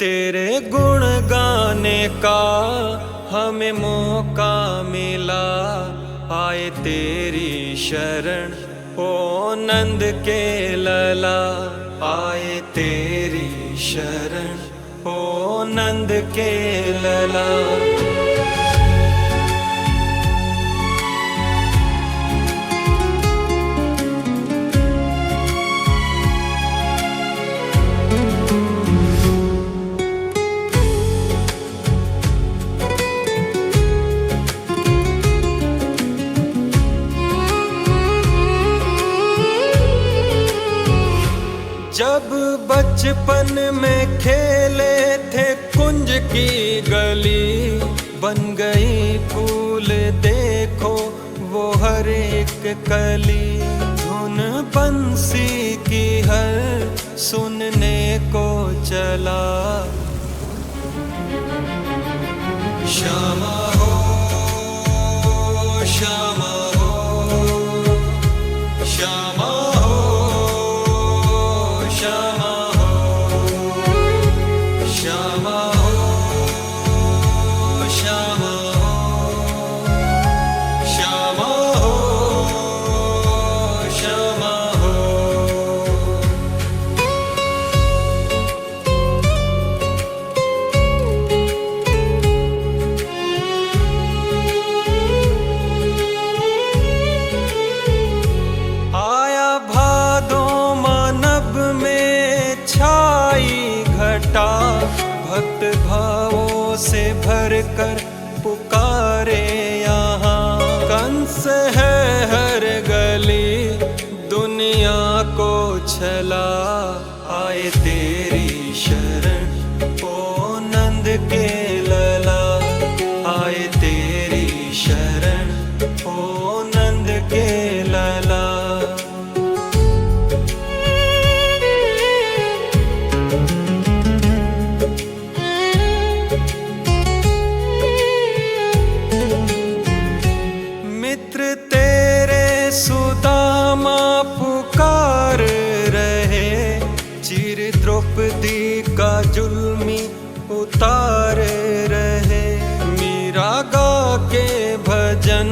तेरे गुण गाने का हमें मौका मिला, आए तेरी शरण ओ नंद के लला। आए तेरी शरण ओ नंद के लला। जब बचपन में खेले थे कुंज की गली, बन गई फूल देखो वो हर एक कली। धुन बंसी की हर सुनने को चला। श्यामा हो श्यामा हो श्यामा हो श्यामा हो श्यामा हो श्यामा हो श्यामा हो श्यामा हो। आया भादो मानव में छाई घटा, भक्त भावों से भर कर पुकारे यहाँ। कंस है हर गली दुनिया को छला, आए तेरी शरण ओ नंद के लला। आए तेरी शरण ओ नंद के लला। मित्र तेरे सुदामा पुकार रहे, चिर द्रौपदी का जुल्मी उतार रहे। मीरा गा के भजन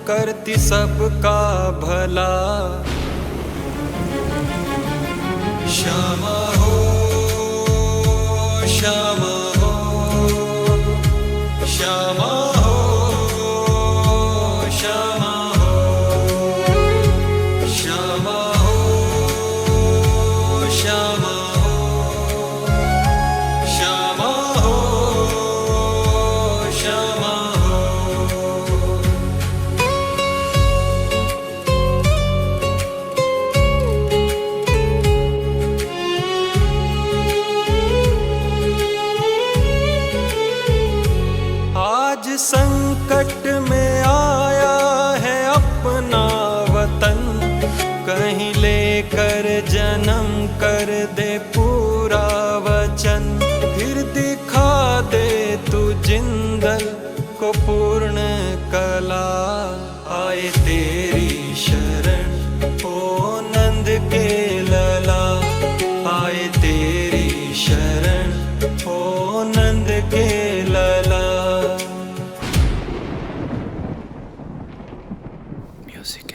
करती सबका भला। श्यामा हो श्यामा हो श्यामा हो श्यामा हो श्यामा हो श्यामा हो श्यामा हो श्यामा हो। आज संकट में आया है अपना वतन, कहीं लेकर जन्म कर दे पूरा वचन। फिर दिखा दे तू जिंदल को पूर्ण कला। आए तेरी शरण ओ नंद के लला। आए तेरी शरण ओ नंद के लला। Music